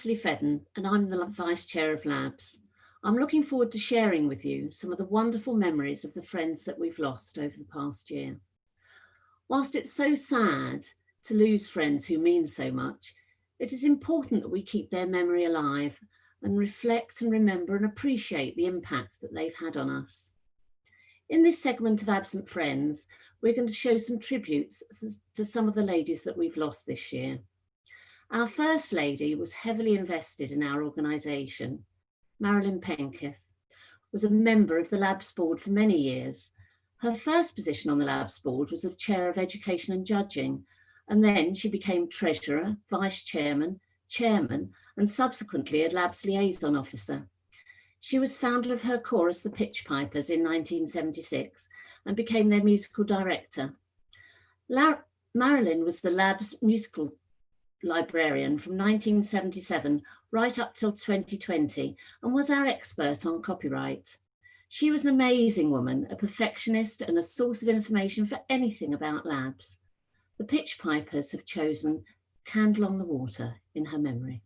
Natalie Fedden, and I'm the Vice Chair of Labs. I'm looking forward to sharing with you some of the wonderful memories of the friends that we've lost over the past year. Whilst it's so sad to lose friends who mean so much, it is important that we keep their memory alive and reflect and remember and appreciate the impact that they've had on us. In this segment of Absent Friends, we're going to show some tributes to some of the ladies that we've lost this year. Our first lady was heavily invested in our organisation. Marilyn Penketh was a member of the Labs board for many years. Her first position on the Labs board was of Chair of Education and Judging, and then she became Treasurer, Vice Chairman, Chairman, and subsequently a Labs Liaison Officer. She was founder of her chorus, the Pitch Pipers, in 1976 and became their musical director. Marilyn was the Labs musical librarian from 1977 right up till 2020 and was our expert on copyright. She was an amazing woman, a perfectionist and a source of information for anything about Labs. The Pitch Pipers have chosen Candle on the Water in her memory.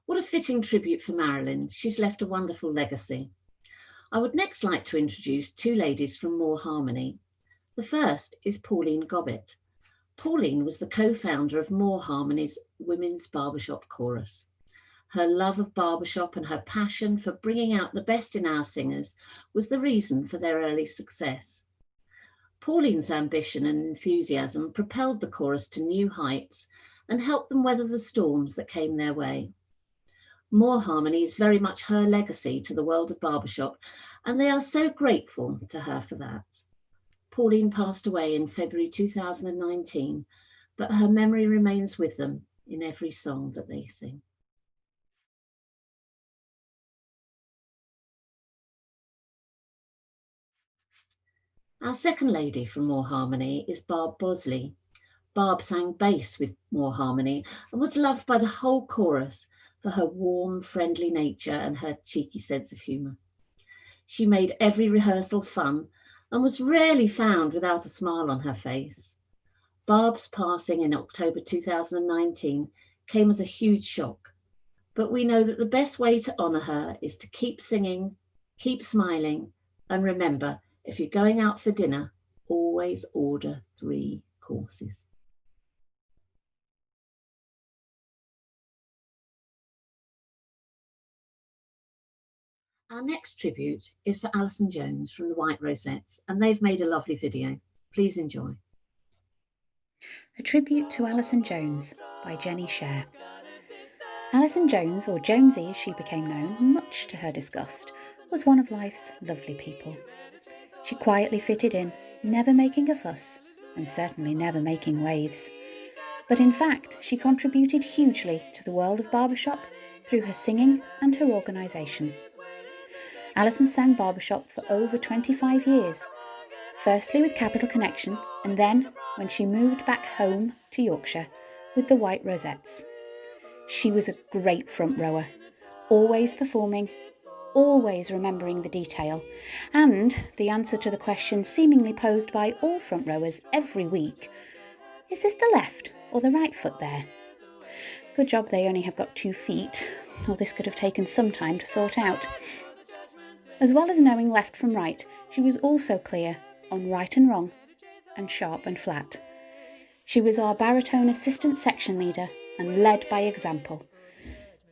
What a fitting tribute for Marilyn. She's left a wonderful legacy. I would next like to introduce two ladies from More Harmony. The first is Pauline Gobbett. Pauline was the co-founder of More Harmony's Women's Barbershop Chorus. Her love of barbershop and her passion for bringing out the best in our singers was the reason for their early success. Pauline's ambition and enthusiasm propelled the chorus to new heights and helped them weather the storms that came their way. More Harmony is very much her legacy to the world of barbershop, and they are so grateful to her for that. Pauline passed away in February 2019, but her memory remains with them in every song that they sing. Our second lady from More Harmony is Barb Bosley. Barb sang bass with More Harmony and was loved by the whole chorus for her warm, friendly nature and her cheeky sense of humour. She made every rehearsal fun and was rarely found without a smile on her face. Barb's passing in October 2019 came as a huge shock, but we know that the best way to honour her is to keep singing, keep smiling, and remember, if you're going out for dinner, always order 3 courses. Our next tribute is for Alison Jones from the White Rosettes, and they've made a lovely video. Please enjoy. A tribute to Alison Jones by Jenny Share. Alison Jones, or Jonesy as she became known, much to her disgust, was one of life's lovely people. She quietly fitted in, never making a fuss, and certainly never making waves. But in fact, she contributed hugely to the world of barbershop through her singing and her organisation. Alison sang barbershop for over 25 years, firstly with Capital Connection, and then, when she moved back home to Yorkshire, with the White Rosettes. She was a great front rower, always performing, always remembering the detail, and the answer to the question seemingly posed by all front rowers every week: is this the left or the right foot there? Good job they only have got 2 feet, or this could have taken some time to sort out. As well as knowing left from right, she was also clear on right and wrong, and sharp and flat. She was our baritone assistant section leader and led by example.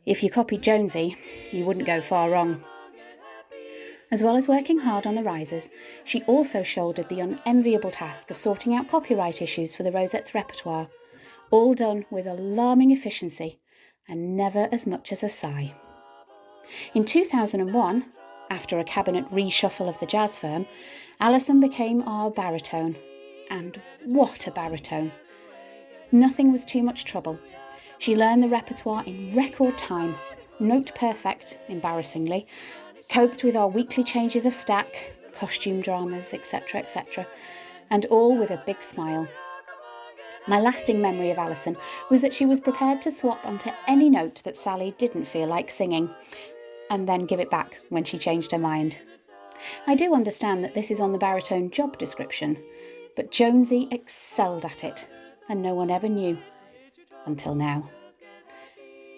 If you copied Jonesy, you wouldn't go far wrong. As well as working hard on the risers, she also shouldered the unenviable task of sorting out copyright issues for the Rosettes' repertoire, all done with alarming efficiency and never as much as a sigh. In 2001, after a cabinet reshuffle of the jazz firm, Alison became our baritone. And what a baritone! Nothing was too much trouble. She learned the repertoire in record time, note perfect, embarrassingly, coped with our weekly changes of stack, costume dramas, etc., etc., and all with a big smile. My lasting memory of Alison was that she was prepared to swap onto any note that Sally didn't feel like singing, and then give it back when she changed her mind. I do understand that this is on the baritone job description, but Jonesy excelled at it, and no one ever knew, until now.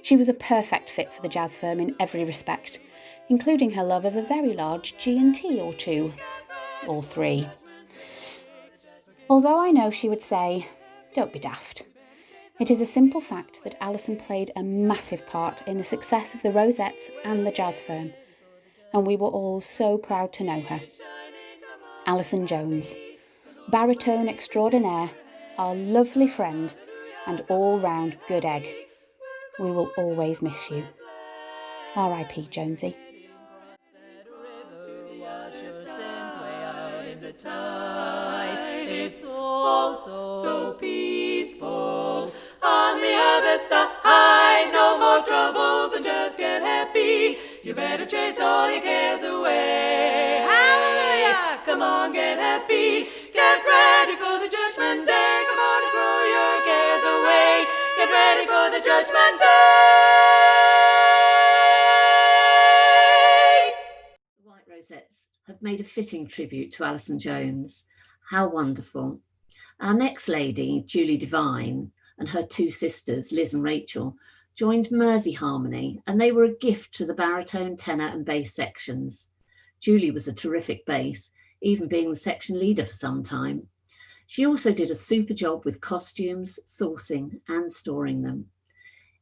She was a perfect fit for the jazz firm in every respect, including her love of a very large G&T or 2, or 3. Although I know she would say, don't be daft. It is a simple fact that Alison played a massive part in the success of the Rosettes and the jazz firm, and we were all so proud to know her. Alison Jones, baritone extraordinaire, our lovely friend, and all-round good egg. We will always miss you. R.I.P. Jonesy. It's all so peaceful on the other side. No more troubles and just get happy. You better chase all your cares away. Hallelujah! Come on, get happy. Get ready for the judgment day. Come on and throw your cares away. Get ready for the judgment day. The White Rosettes have made a fitting tribute to Alison Jones. How wonderful. Our next lady, Julie Devine, and her 2 sisters, Liz and Rachel, joined Mersey Harmony, and they were a gift to the baritone, tenor and bass sections. Julie was a terrific bass, even being the section leader for some time. She also did a super job with costumes, sourcing and storing them.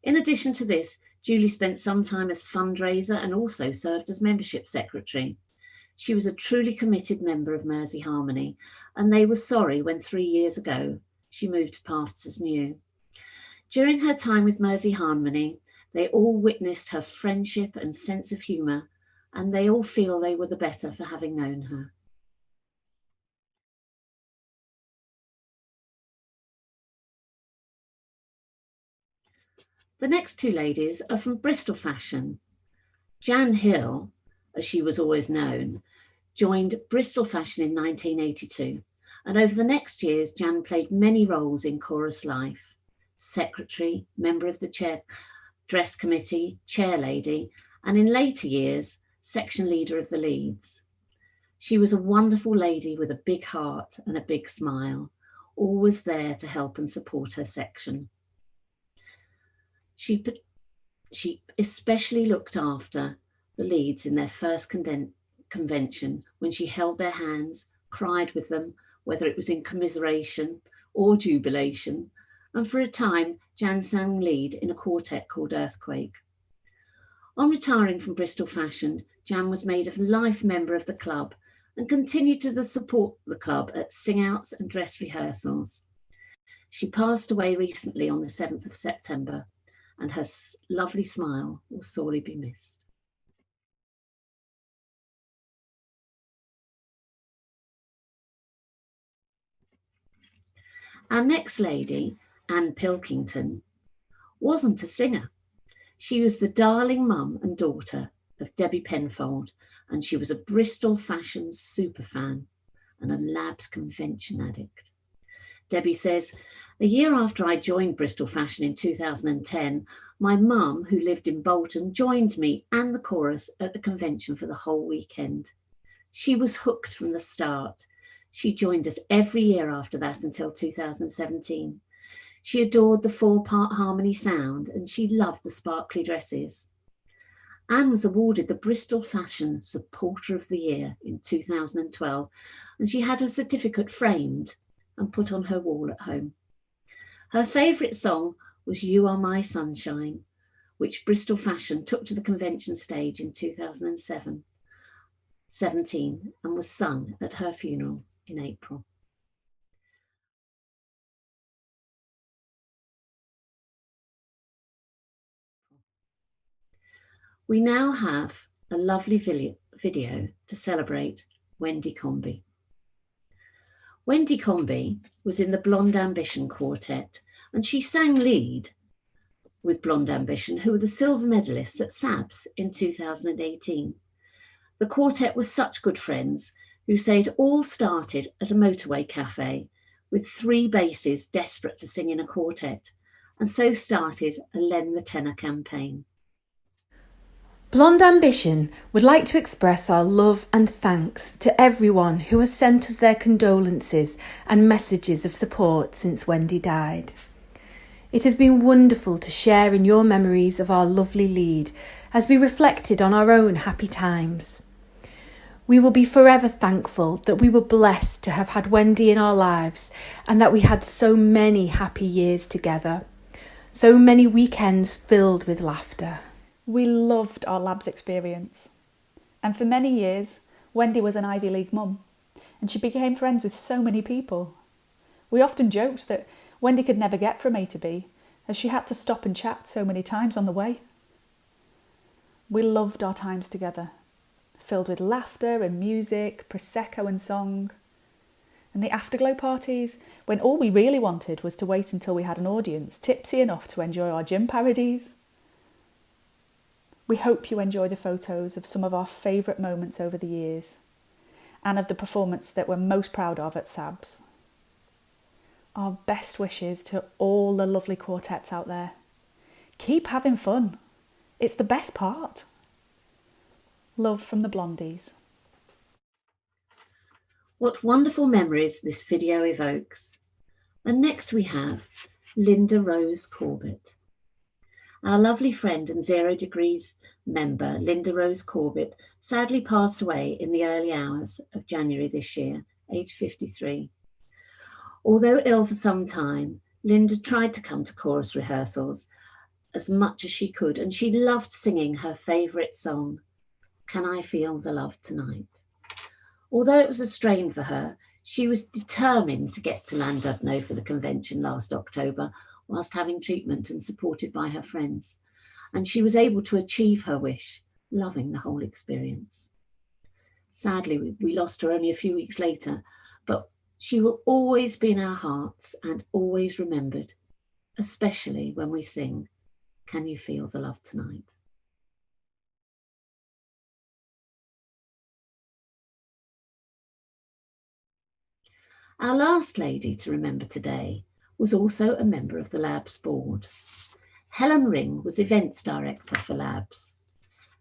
In addition to this, Julie spent some time as fundraiser and also served as membership secretary. She was a truly committed member of Mersey Harmony, and they were sorry when 3 years ago she moved to Pastors New. During her time with Mersey Harmony, they all witnessed her friendship and sense of humour, and they all feel they were the better for having known her. The next 2 ladies are from Bristol Fashion. Jan Hill, as she was always known, joined Bristol Fashion in 1982, and over the next years, Jan played many roles in chorus life: secretary, member of the dress committee, chair lady, and in later years, section leader of the Leeds. She was a wonderful lady with a big heart and a big smile, always there to help and support her section. She especially looked after the Leeds in their first convention when she held their hands, cried with them, whether it was in commiseration or jubilation, and for a time Jan sang lead in a quartet called Earthquake. On retiring from Bristol Fashion, Jan was made a life member of the club and continued to support the club at sing-outs and dress rehearsals. She passed away recently on the 7th of September, and her lovely smile will sorely be missed. Our next lady, Anne Pilkington, wasn't a singer. She was the darling mum and daughter of Debbie Penfold, and she was a Bristol Fashion superfan and a Labs convention addict. Debbie says, a year after I joined Bristol Fashion in 2010, my mum, who lived in Bolton, joined me and the chorus at the convention for the whole weekend. She was hooked from the start. She joined us every year after that until 2017. She adored the 4-part harmony sound and she loved the sparkly dresses. Anne was awarded the Bristol Fashion Supporter of the Year in 2012, and she had her certificate framed and put on her wall at home. Her favourite song was You Are My Sunshine, which Bristol Fashion took to the convention stage in 2017 and was sung at her funeral in April. We now have a lovely video to celebrate Wendy Comby. Wendy Comby was in the Blonde Ambition Quartet, and she sang lead with Blonde Ambition, who were the silver medalists at SABS in 2018. The quartet was such good friends who say it all started at a motorway cafe with 3 basses desperate to sing in a quartet, and so started a Lend the Tenor campaign. Blonde Ambition would like to express our love and thanks to everyone who has sent us their condolences and messages of support since Wendy died. It has been wonderful to share in your memories of our lovely lead as we reflected on our own happy times. We will be forever thankful that we were blessed to have had Wendy in our lives and that we had so many happy years together, so many weekends filled with laughter. We loved our Labs experience. And for many years, Wendy was an Ivy League mum, and she became friends with so many people. We often joked that Wendy could never get from A to B, as she had to stop and chat so many times on the way. We loved our times together, filled with laughter and music, Prosecco and song. And the afterglow parties, when all we really wanted was to wait until we had an audience tipsy enough to enjoy our gym parodies. We hope you enjoy the photos of some of our favourite moments over the years and of the performance that we're most proud of at SABS. Our best wishes to all the lovely quartets out there. Keep having fun. It's the best part. Love from the Blondies. What wonderful memories this video evokes. And next we have Linda Rose Corbett. Our lovely friend and 0 Degrees member, Linda Rose Corbett, sadly passed away in the early hours of January this year, aged 53. Although ill for some time, Linda tried to come to chorus rehearsals as much as she could, and she loved singing her favourite song, Can I Feel the Love Tonight? Although it was a strain for her, she was determined to get to Llandudno for the convention last October, whilst having treatment and supported by her friends. And she was able to achieve her wish, loving the whole experience. Sadly, we lost her only a few weeks later, but she will always be in our hearts and always remembered, especially when we sing, Can You Feel the Love Tonight? Our last lady to remember today was also a member of the Labs board. Helen Ring was events director for Labs.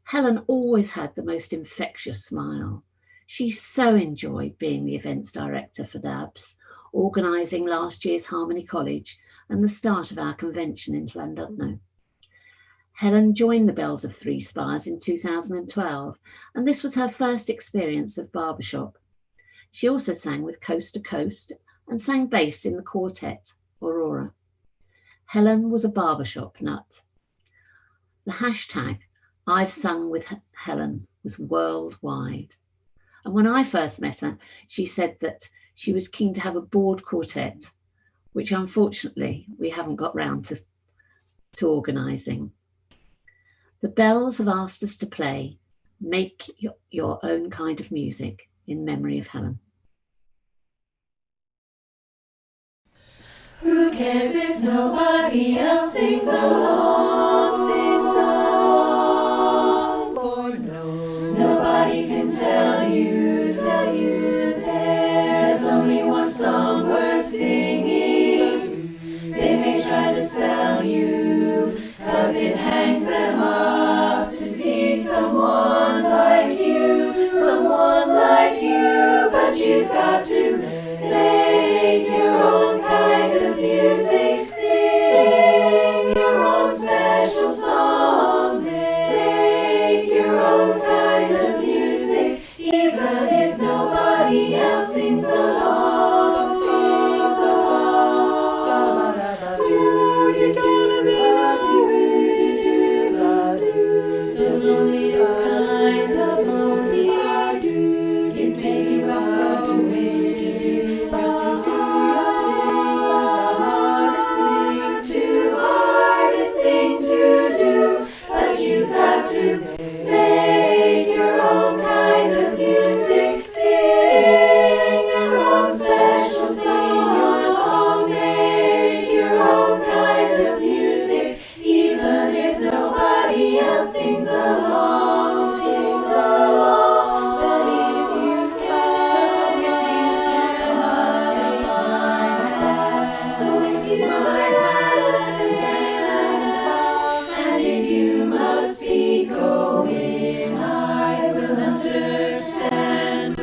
Helen always had the most infectious smile. She so enjoyed being the events director for Labs, organising last year's Harmony College and the start of our convention in Llandudno. Helen joined the Bells of Three Spires in 2012, and this was her first experience of barbershop. She also sang with Coast to Coast and sang bass in the quartet Aurora. Helen was a barbershop nut. The hashtag I've sung with Helen was worldwide. And when I first met her, she said that she was keen to have a board quartet, which unfortunately we haven't got round to organising. The Bells have asked us to play Make Your Own Kind of Music in memory of Helen. Who cares if nobody else sings along, for nobody can tell you there's only one song worth singing. They may try to sell you, 'cause it hangs them up to see someone like you, but you've got to make your own kind of music, sing your own special song, make your own kind of music, even if nobody else sings along, You gotta be the loneliest kind of lonely. It may be rough, but hardest thing to do, but you got to make your own kind of music, sing your own special song, make your own kind of music, even if nobody else sings along, But if you cannot take my hand, so if you and if you must be going, I will understand,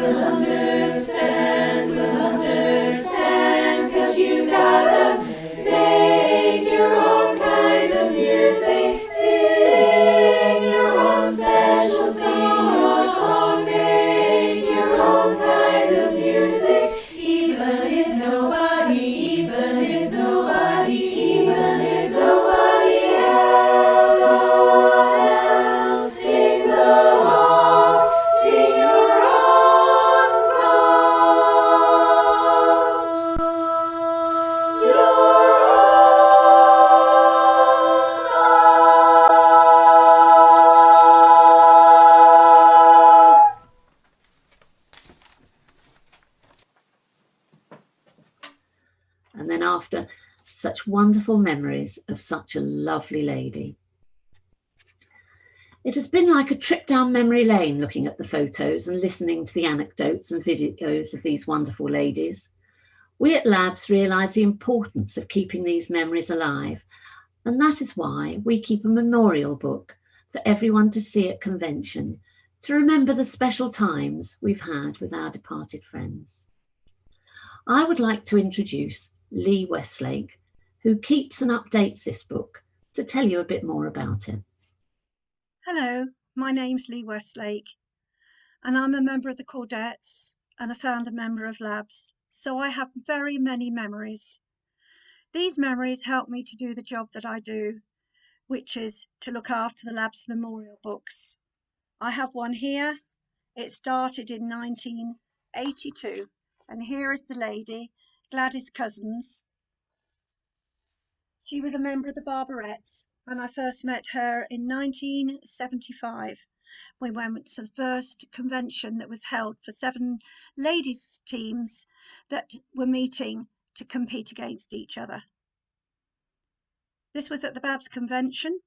'cause you gotta make your own kind of music, sing your own special song, make your own kind of music, even if nobody else sings along, sing your own song, your own song. And then after such wonderful memories of such a lovely lady. It has been like a trip down memory lane looking at the photos and listening to the anecdotes and videos of these wonderful ladies. We at Labs realise the importance of keeping these memories alive, and that is why we keep a memorial book for everyone to see at convention to remember the special times we've had with our departed friends. I would like to introduce Lee Westlake, who keeps and updates this book, to tell you a bit more about it. Hello, my name's Lee Westlake, and I'm a member of the Cordettes and a founder member of Labs, so I have very many memories. These memories help me to do the job that I do, which is to look after the Labs memorial books. I have one here. It started in 1982, and here is the lady, Gladys Cousins. She was a member of the Barbarettes, and I first met her in 1975. We went to the first convention that was held for 7 ladies' teams that were meeting to compete against each other. This was at the Babs convention.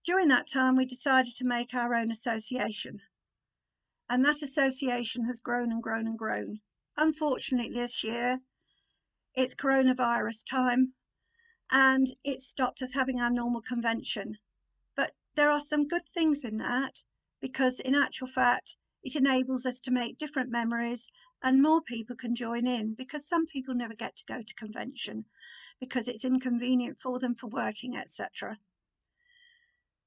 During that time, we decided to make our own association, and that association has grown and grown and grown. unfortunately this year it's coronavirus time and it stopped us having our normal convention. But there are some good things in that, because in actual fact it enables us to make different memories and more people can join in, because some people never get to go to convention because it's inconvenient for them for working, etc.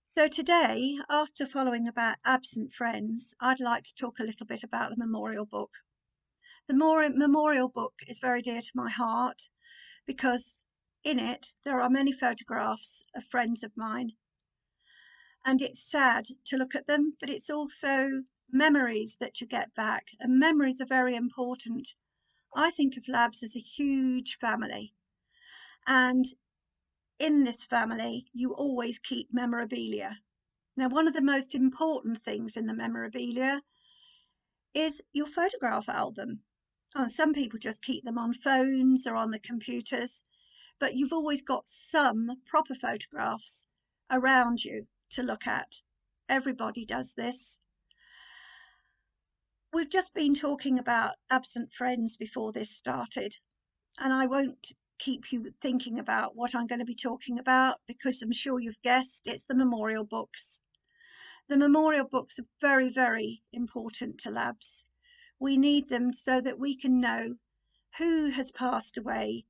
So today, after following about absent friends, I'd like to talk a little bit about the memorial book. The memorial book is very dear to my heart because in it there are many photographs of friends of mine. And it's sad to look at them, but it's also memories that you get back, and memories are very important. I think of Labs as a huge family, and in this family you always keep memorabilia. Now, one of the most important things in the memorabilia is your photograph album. Some people just keep them on phones or on the computers, but you've always got some proper photographs around you to look at. Everybody does this. We've just been talking about absent friends before this started, and I won't keep you thinking about what I'm going to be talking about because I'm sure you've guessed it's the memorial books. The memorial books are very, very important to Labs. We need them so that we can know who has passed away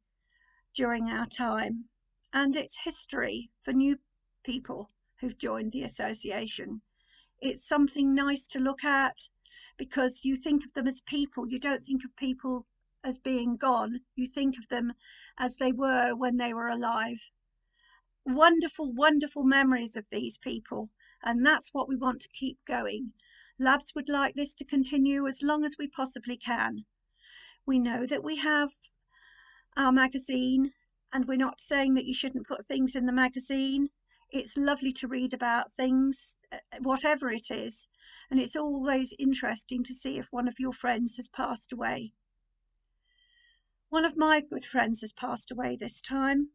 during our time, and it's history for new people who've joined the association. It's something nice to look at because you think of them as people. You don't think of people as being gone. You think of them as they were when they were alive. Wonderful, wonderful memories of these people, and that's what we want to keep going. Labs would like this to continue as long as we possibly can. We know that we have our magazine, and we're not saying that you shouldn't put things in the magazine. It's lovely to read about things, whatever it is, and it's always interesting to see if one of your friends has passed away. One of my good friends has passed away this time,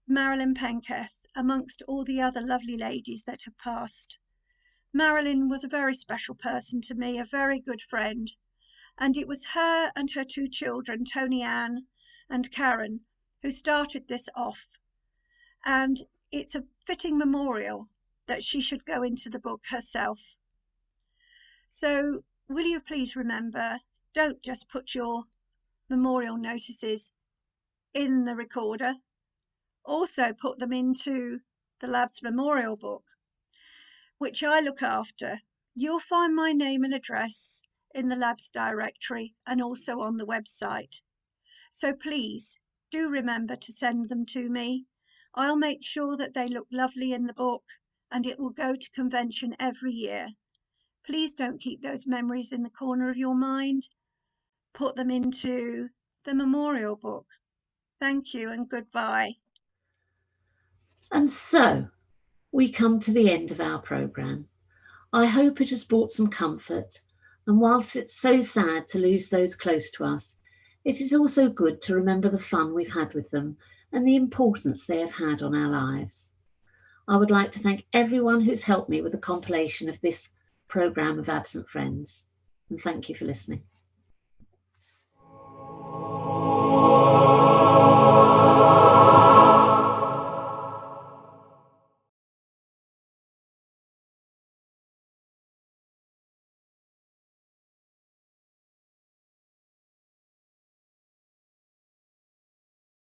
Marilyn Penketh, amongst all the other lovely ladies that have passed. Marilyn was a very special person to me, a very good friend, and it was her and her two children, Tony Ann and Karen, who started this off. And it's a fitting memorial that she should go into the book herself. So will you please remember, don't just put your memorial notices in the recorder, also put them into the Labs memorial book, which I look after. You'll find my name and address in the Labs directory and also on the website. So please do remember to send them to me. I'll make sure that they look lovely in the book, and it will go to convention every year. Please don't keep those memories in the corner of your mind. Put them into the memorial book. Thank you and goodbye. And so we come to the end of our programme. I hope it has brought some comfort, and whilst it's so sad to lose those close to us, it is also good to remember the fun we've had with them and the importance they have had on our lives. I would like to thank everyone who's helped me with the compilation of this programme of Absent Friends, and thank you for listening.